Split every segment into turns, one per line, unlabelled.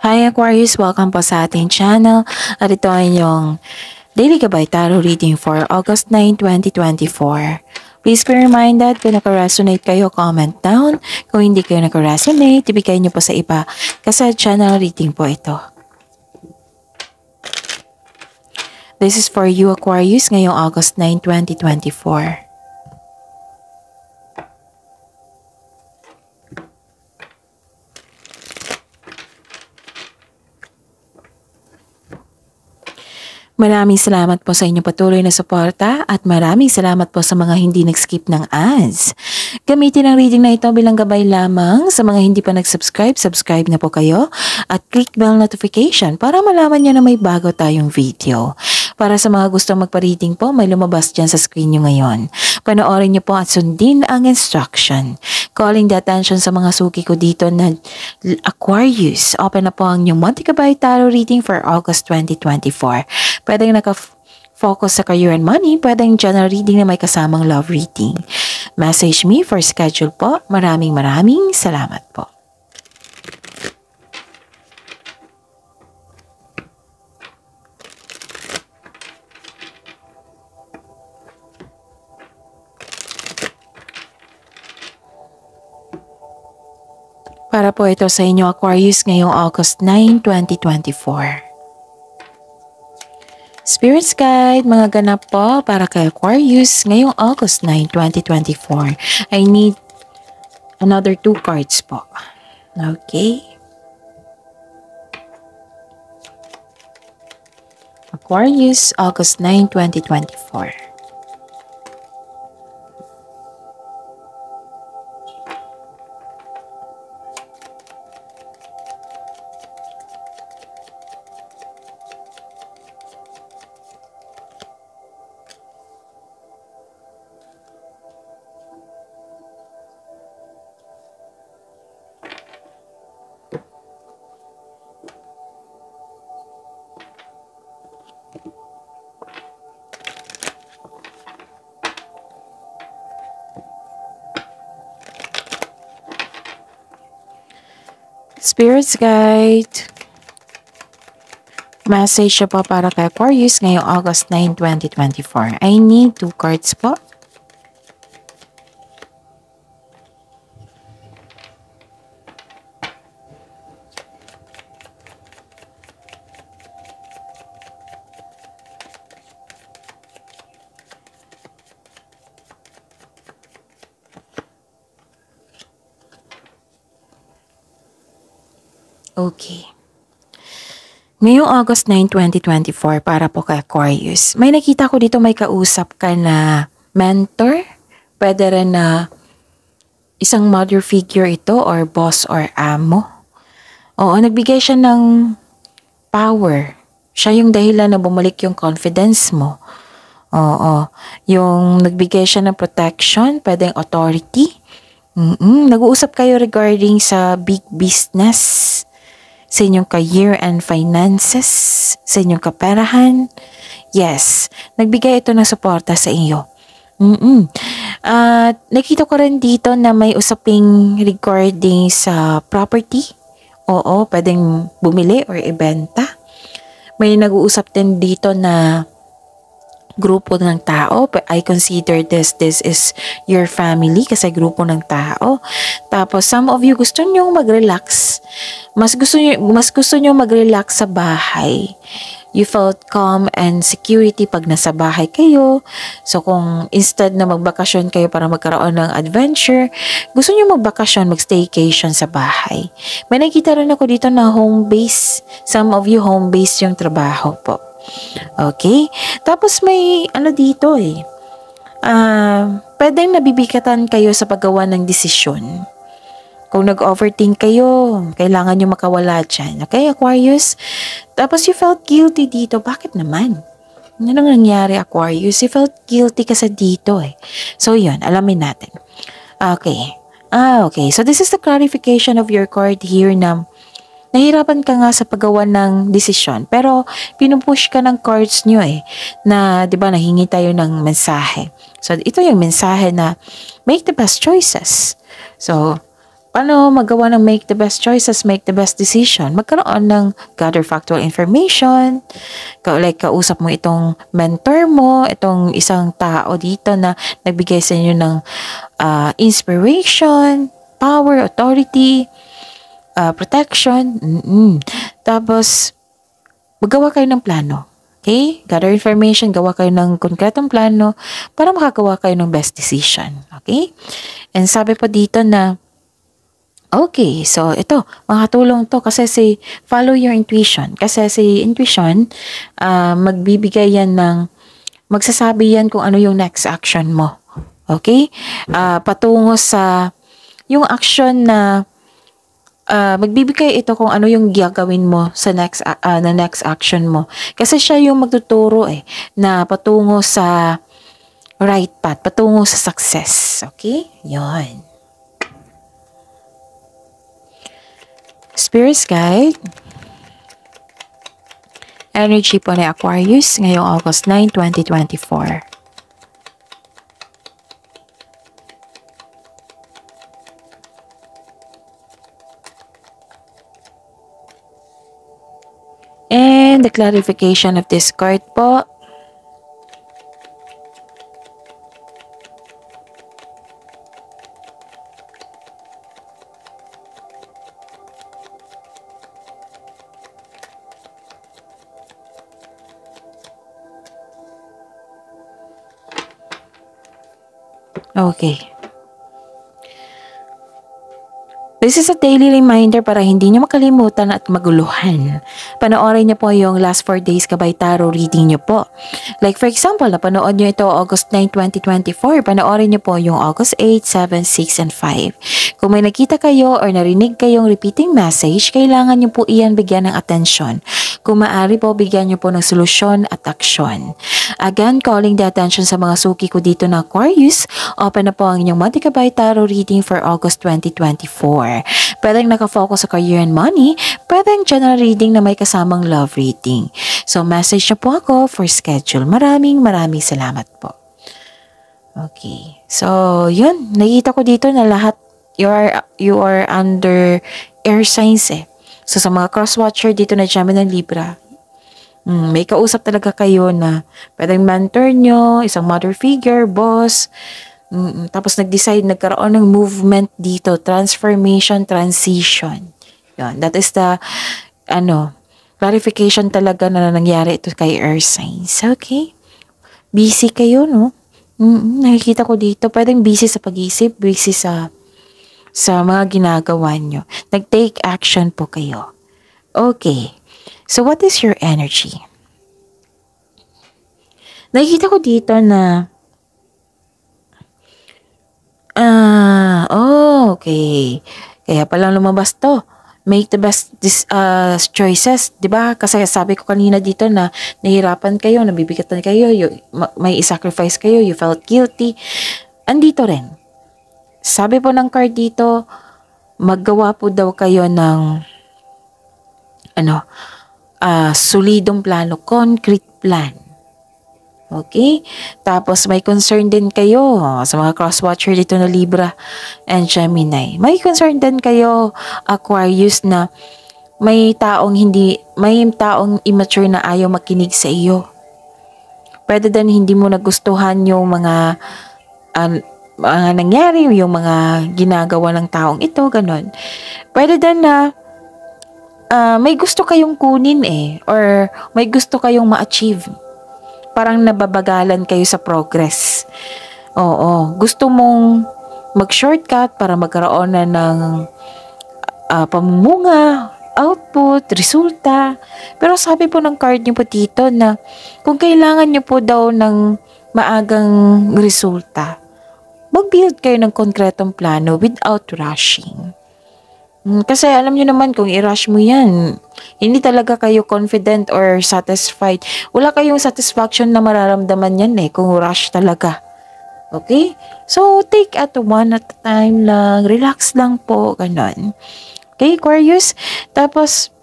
Hi Aquarius! Welcome po sa ating channel at ito ay yung Daily Gabay Tarot Reading for August 9, 2024. Please be reminded kung naka-resonate kayo, comment down. Kung hindi kayo naka-resonate, ibigay niyo po sa iba kasi channel reading po ito. This is for you Aquarius ngayong August 9, 2024. Maraming salamat po sa inyong patuloy na suporta at maraming salamat po sa mga hindi nag-skip ng ads. Gamitin ang reading na ito bilang gabay lamang. Sa mga hindi pa nag-subscribe, subscribe na po kayo at click bell notification para malaman nyo na may bago tayong video. Para sa mga gustong magpa-reading po, may lumabas dyan sa screen nyo ngayon. Panoorin nyo po at sundin ang instruction. Calling the attention sa mga suki ko dito na Aquarius. Open na po ang inyong Monthly Gabay Tarot Reading for August 2024. Pwedeng naka-focus sa career and money, pwedeng general reading na may kasamang love reading. Message me for schedule po. Maraming salamat po. Para po ito sa inyo Aquarius ngayong August 9, 2024. Spirits Guide, mga ganap po para kay Aquarius ngayong August 9, 2024. I need another 2 cards po. Okay. Aquarius, August 9, 2024. Spirits Guide. Message po para kay Aquarius ngayong August 9, 2024. I need 2 cards po. Okay. Ngayong August 9, 2024 para po kay Aquarius. May nakita ko dito may kausap ka na mentor. Pwede rin na isang mother figure ito or boss or amo. Oo, nagbigay siya ng power. Siya yung dahilan na bumalik yung confidence mo. Oo, yung nagbigay siya ng protection, pwedeng authority. Nag-uusap kayo regarding sa big business, sa inyong career and finances, sa inyong kaperahan. Yes, nagbigay ito ng suporta sa iyo. At nakita ko rin dito na may usaping regarding sa property. Oo, pwedeng bumili or ibenta. May nag-uusap din dito na grupo ng tao. I consider this is your family kasi grupo ng tao. Tapos some of you gusto nyo mag-relax. Mas gusto nyo mag-relax sa bahay. You felt calm and security pag nasa bahay kayo. So kung instead na magbakasyon kayo para magkaroon ng adventure, gusto nyo magbakasyon, mag-staycation sa bahay. May nakita rin ako dito na home base. Some of you home base yung trabaho po. Okay? Tapos may dito pwedeng nabibigatan kayo sa paggawa ng desisyon. Kung nag-overthink kayo, kailangan nyo makawala dyan. Okay, Aquarius? Tapos you felt guilty dito. Bakit naman? Ano nang nangyari, Aquarius? You felt guilty kasi dito So yun, alamin natin. Okay. Okay. So this is the clarification of your card here na nahirapan ka nga sa paggawa ng desisyon. Pero pinupush ka ng cards nyo na, di ba, nahingi tayo ng mensahe. So ito yung mensahe na make the best choices. So paano magawa ng make the best choices, make the best decision? Magkaroon ng gather factual information, like kausap mo itong mentor mo, itong isang tao dito na nagbigay sa inyo ng inspiration, power, authority, protection. Tapos, magawa kayo ng plano. Okay? Gather information, gawa kayo ng konkretong plano para makagawa kayo ng best decision. Okay? And sabi po dito na okay, so ito, makatulong to kasi follow your intuition. Kasi si intuition, magbibigay yan magsasabi yan kung ano yung next action mo. Okay? Patungo sa yung action na magbibigay ito kung ano yung gagawin mo sa next action mo. Kasi siya yung magtuturo na patungo sa right path, patungo sa success. Okay? Yon. Spirit's Guide. Energy po ni Aquarius ngayong August 9, 2024. And the clarification of this card po. Okay. This is a daily reminder para hindi nyo makalimutan at maguluhan. Panoorin nyo po yung last 4 days Gabay Tarot reading nyo po. Like for example, napanood nyo ito August 9, 2024. Panoorin nyo po yung August 8, 7, 6, and 5. Kung may nakita kayo or narinig kayong repeating message, kailangan nyo po iyan bigyan ng atensyon. Kung maaari po, bigyan nyo po ng solusyon at aksyon. Again, calling the attention sa mga suki ko dito na Aquarius, open na po ang inyong Monthly Gabay Tarot reading for August 2024. Pwedeng nakafocus sa career and money, pwedeng general reading na may kasamang love reading. So, message na po ako for schedule. Maraming salamat po. Okay. So, yun. Nakita ko dito na lahat you are under air signs So, sa mga cross-watcher dito na Gemini ng Libra, may kausap talaga kayo na pwedeng mentor nyo, isang mother figure, boss, tapos nagkaroon ng movement dito, transformation, transition. Yun, that is the, clarification talaga na nangyari ito kay Earth signs. Okay? Busy kayo, no? Nakikita ko dito, pwedeng busy sa pag-isip, busy sa mga ginagawa nyo. Nag-take action po kayo. Okay. So, what is your energy? Nakikita ko dito na okay. Kaya palang lumabas to. Make the best choices, 'di ba? Kasi sabi ko kanina dito na nahihirapan kayo, nabibigatan kayo, may i-sacrifice kayo, you felt guilty. Andito rin. Sabi po ng card dito, maggawa po daw kayo ng solidong plano, concrete plan. Okay? Tapos may concern din kayo sa mga cross-watcher dito na Libra and Gemini. May concern din kayo, Aquarius, na may taong immature na ayaw makinig sa iyo. Pwede din hindi mo nagustuhan yung mga nangyari, yung mga ginagawa ng taong ito, ganon. Pwede din na may gusto kayong kunin or may gusto kayong ma-achieve. Parang nababagalan kayo sa progress. Oo, gusto mong mag-shortcut para magkaroon na ng pamumunga, output, resulta. Pero sabi po ng card niyo po dito na kung kailangan niyo po daw ng maagang resulta, mag-build kayo ng konkretong plano without rushing. Kasi alam niyo naman kung i-rush mo yan, hindi talaga kayo confident or satisfied. Wala kayong satisfaction na mararamdaman yan kung rush talaga. Okay? So, take at one at a time lang. Relax lang po. Ganon. Okay, Aquarius? Tapos,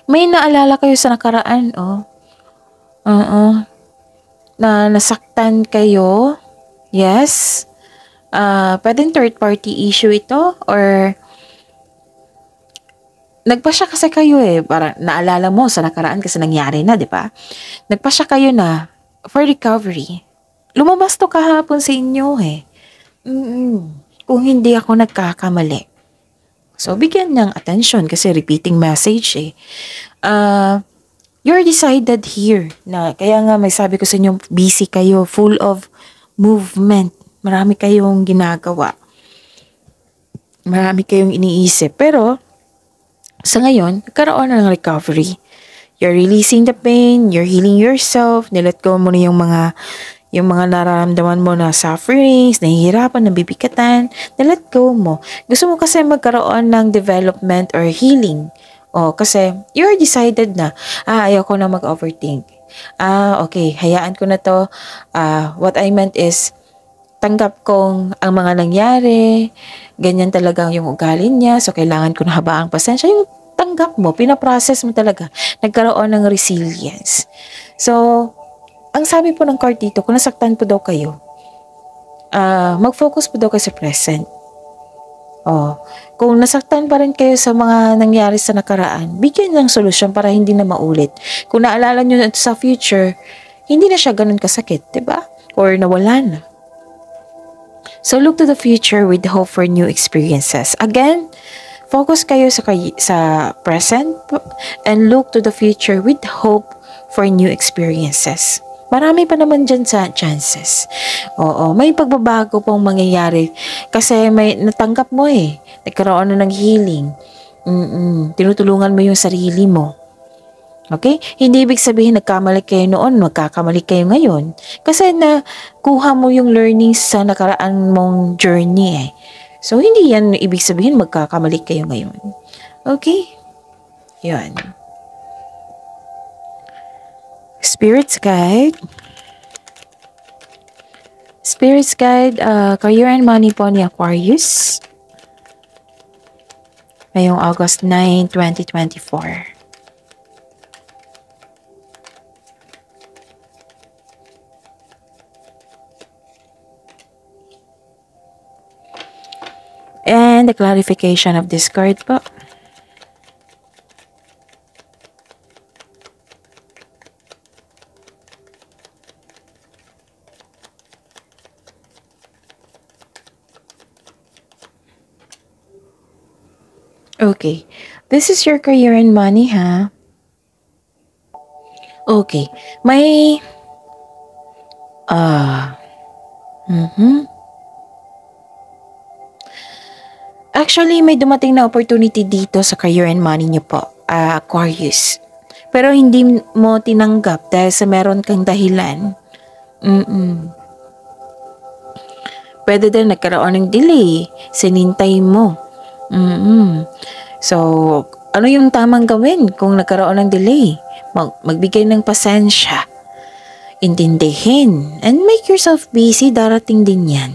may naalala kayo sa nakaraan, na nasaktan kayo. Yes. Pwedeng third party issue ito or nagpasya kasi kayo parang naalala mo sa nakaraan kasi nangyari na, di ba? Nagpasya kayo na for recovery. Lumabas to kahapon sa inyo Kung hindi ako nagkakamali. So, bigyan ng attention kasi repeating message You're decided here na kaya nga may sabi ko sa inyo, busy kayo, full of movement. Marami kayong ginagawa. Marami kayong iniisip. Pero, sa ngayon, nagkaroon na ng recovery. You're releasing the pain, you're healing yourself, nilet go mo na yung mga nararamdaman mo na sufferings, nahihirapan, nabibigatan, nilet go mo. Gusto mo kasi magkaroon ng development or healing. Kasi you're decided na, ayoko na mag-overthink. Okay, hayaan ko na to. What I meant is, tanggap kong ang mga nangyari, ganyan talaga yung ugali niya, so kailangan ko na habaang pasensya. Yung tanggap mo, pinaprocess mo talaga, nagkaroon ng resilience. So, ang sabi po ng card dito, kung nasaktan po daw kayo, mag-focus po daw kayo sa present. Kung nasaktan pa rin kayo sa mga nangyari sa nakaraan, bigyan ng solusyon para hindi na maulit. Kung naalala nyo na sa future, hindi na siya ganun kasakit, diba? Or nawala na. So, look to the future with hope for new experiences. Again, focus kayo sa present and look to the future with hope for new experiences. Marami pa naman dyan sa chances. May pagbabago pong mangyayari kasi may natanggap mo nagkaroon na ng healing. Tinutulungan mo yung sarili mo. Okay? Hindi ibig sabihin nagkamali kayo noon, magkakamali kayo ngayon. Kasi nakuha mo yung learnings sa nakaraan mong journey So, hindi yan ibig sabihin magkakamali kayo ngayon. Okay? Yan. Spirits Guide. Spirits Guide, career and money po ni Aquarius. Ngayong August 9, 2024. And the clarification of this card po. Okay. This is your career and money, ha? Okay. May Actually, may dumating na opportunity dito sa career and money niyo po, Aquarius. Pero hindi mo tinanggap dahil sa meron kang dahilan. Pwede din nagkaroon ng delay. Sinintay mo. So, ano yung tamang gawin kung nagkaroon ng delay? Magbigay ng pasensya. Intindihin. And make yourself busy. Darating din yan.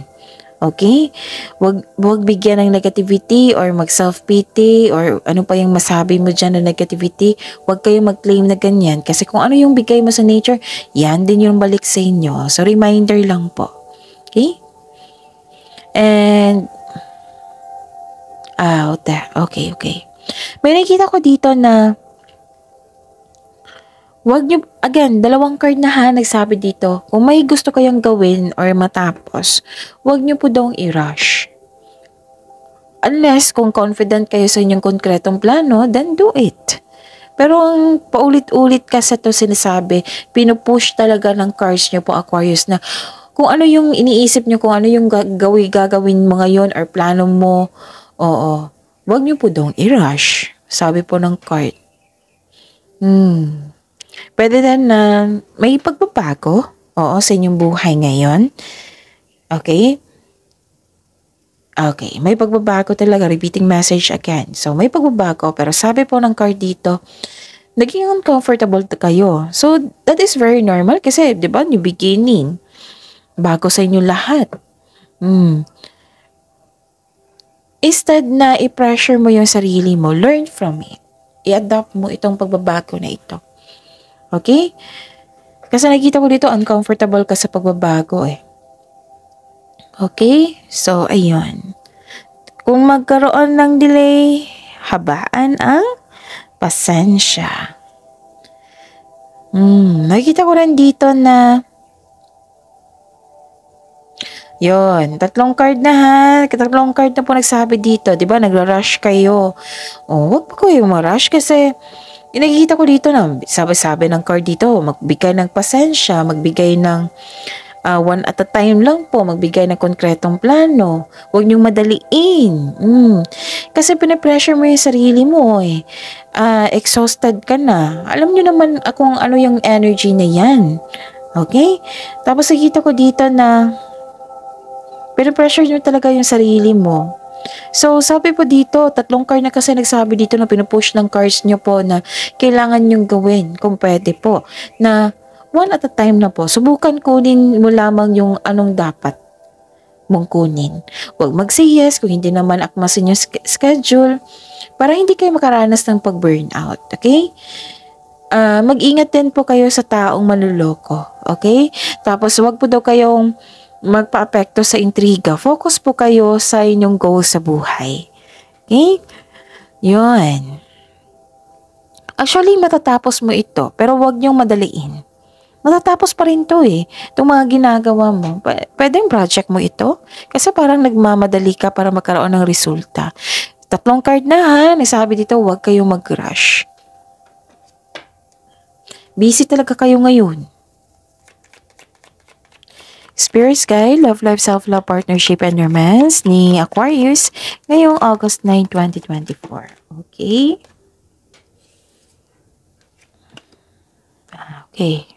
Okay? Wag bigyan ng negativity or mag-self-pity or ano pa yung masabi mo dyan na negativity. Wag kayong mag-claim na ganyan. Kasi kung ano yung bigay mo sa nature, yan din yung balik sa inyo. So, reminder lang po. Okay? And, okay. May nakita ko dito na wag nyo, again, dalawang card na nagsabi dito, kung may gusto kayong gawin or matapos, wag nyo po daw i-rush. Unless kung confident kayo sa inyong konkretong plano, then do it. Pero ang paulit-ulit kasi ito sinasabi, pinupush talaga ng cards nyo po, Aquarius, na kung ano yung iniisip nyo, kung ano yung gagawin mo ngayon or plano mo, wag nyo po daw i-rush. Sabi po ng card. Pwede din na may pagbabago, sa inyong buhay ngayon. Okay? Okay, may pagbabago talaga, repeating message again. So, may pagbabago, pero sabi po ng card dito, naging uncomfortable kayo. So, that is very normal kasi, di ba, new beginning. Bago sa inyo lahat. Instead na i-pressure mo yung sarili mo, learn from it. I-adapt mo itong pagbabago na ito. Okay? Kasi nakita ko dito, uncomfortable ka sa pagbabago Okay? So, ayun. Kung magkaroon ng delay, habaan ang pasensya. Nakikita ko rin dito na yon, tatlong card na ha. Tatlong card na po nagsabi dito. Diba, nagra-rush kayo. Wag po kayo ma-rush kasi nakikita ko dito na sabi-sabi ng card dito, magbigay ng pasensya, magbigay ng one at a time lang po, magbigay ng konkretong plano. Huwag niyong madaliin. Kasi pinapressure mo yung sarili mo eh. Exhausted ka na. Alam niyo naman kung ano yung energy na yan. Okay? Tapos nakita ko dito na pinapressure niyo talaga yung sarili mo. So, sabi po dito, tatlong card na kasi nagsabi dito na pinupush ng cards nyo po na kailangan nyong gawin kung pwede po. Na one at a time na po, subukan kunin mo lamang yung anong dapat mong kunin. Huwag mag-say yes kung hindi naman akmasin yung schedule para hindi kayo makaranas ng pag-burnout. Okay? Mag-ingat din po kayo sa taong manluloko. Okay? Tapos, huwag po daw kayong magpa-apekto sa intriga. Focus po kayo sa inyong goal sa buhay. Okay? Yun. Actually, matatapos mo ito, pero huwag niyong madaliin. Matatapos pa rin to eh. Itong mga ginagawa mo. Pwedeng project mo ito? Kasi parang nagmamadali ka para magkaroon ng resulta. Tatlong card na ha. Nasabi dito, huwag kayong mag-rush. Busy talaga kayo ngayon. Spirit Sky, Love Life, Self-Love, Partnership, and Romance ni Aquarius ngayong August 9, 2024. Okay? Okay.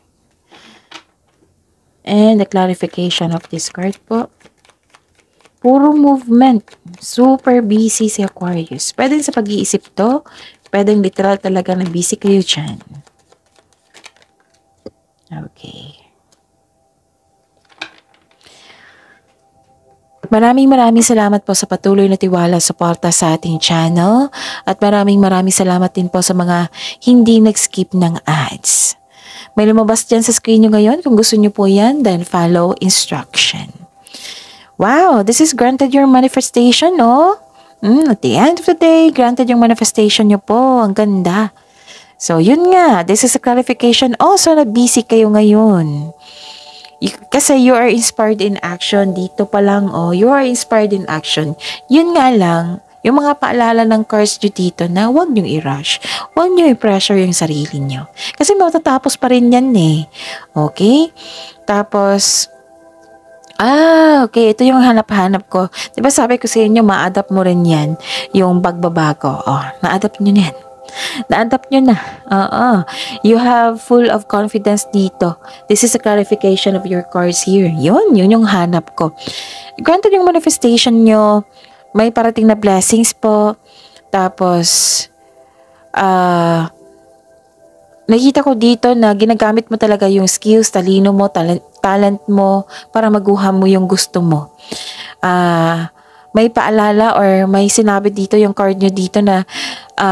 And the clarification of this card po. Puro movement. Super busy si Aquarius. Pwedeng sa pag-iisip to. Pwedeng literal talaga na busy kayo dyan. Okay. Maraming salamat po sa patuloy na tiwala suporta sa ating channel at maraming salamat din po sa mga hindi nag-skip ng ads. May lumabas dyan sa screen nyo ngayon. Kung gusto nyo po yan, then follow instruction. Wow, this is granted your manifestation, no? At the end of the day, granted yung manifestation nyo po. Ang ganda. So, yun nga. This is a clarification also na busy kayo ngayon. Kasi you are inspired in action. Dito pa lang, you are inspired in action. Yun nga lang, yung mga paalala ng cards nyo dito na huwag nyo i-rush. Huwag nyo i-pressure yung sarili nyo. Kasi matatapos pa rin yan eh. Okay? Tapos, okay. Ito yung hanap-hanap ko. Diba sabi ko sa inyo, ma-adapt mo rin yan. Yung pagbabago. Na-adapt nyo yan. Na-adapt nyo na. You have full of confidence dito. This is a clarification of your cards here. Yun yung hanap ko. Granted yung manifestation nyo, may parating na blessings po. Tapos, nakita ko dito na ginagamit mo talaga yung skills, talino mo, talent mo para maguha mo yung gusto mo. May paalala or may sinabi dito yung card nyo dito na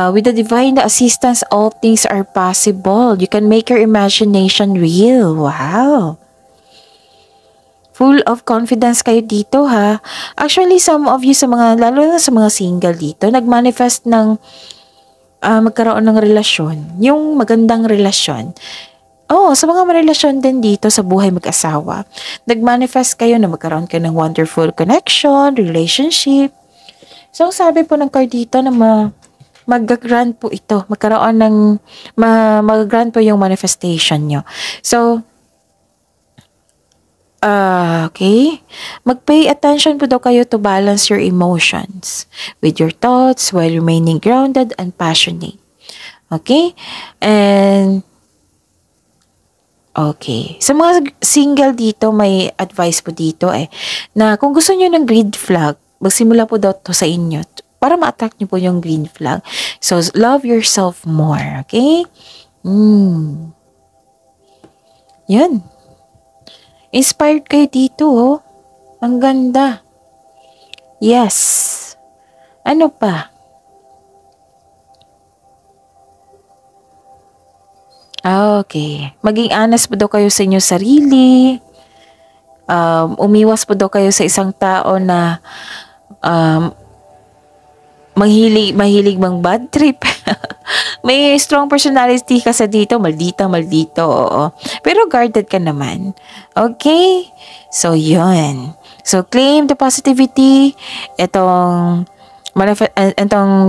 with the divine assistance, all things are possible. You can make your imagination real. Wow! Full of confidence kayo dito ha. Actually, some of you lalo na sa mga single dito, nagmanifest ng magkaroon ng relasyon. Yung magandang relasyon. Sa mga relasyon din dito sa buhay mag-asawa, nag-manifest kayo na magkaroon kayo ng wonderful connection, relationship. So, sabi po ng card dito na mag-grant po ito. Magkaroon ng, mag-grant po yung manifestation nyo. So, okay. Mag-pay attention po daw kayo to balance your emotions with your thoughts while remaining grounded and passionate. Okay? And, okay. Sa mga single dito, may advice po dito na kung gusto nyo ng green flag, magsimula po daw to sa inyo para ma-attract nyo po yung green flag. So, love yourself more. Okay? Yan. Inspired kayo dito, Ang ganda. Yes. Ano pa? Okay. Maging honest po daw kayo sa inyong sarili. Umiwas po daw kayo sa isang tao na um, mahilig mang bad trip. May strong personality kasi dito, maldito, oo. Pero guarded ka naman. Okay? So, yun. So, claim the positivity. Itong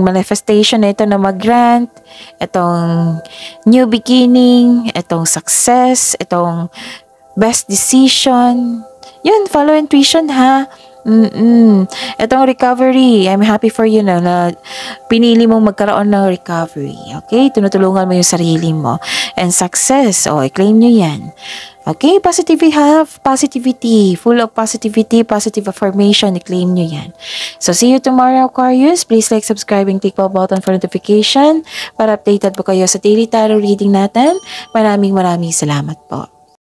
manifestation na ito na mag-grant, itong new beginning, itong success, itong best decision. Yun, follow intuition ha. Itong recovery, I'm happy for you na pinili mong magkaroon ng recovery. Okay? Tinutulungan mo yung sarili mo. And success, i-claim nyo yan. Okay? Positivity, full of positivity, positive affirmation, i-claim nyo yan. So, see you tomorrow, Aquarius. Please like, subscribe, and click the button for notification para updated po kayo sa daily tarot reading natin. Maraming salamat po.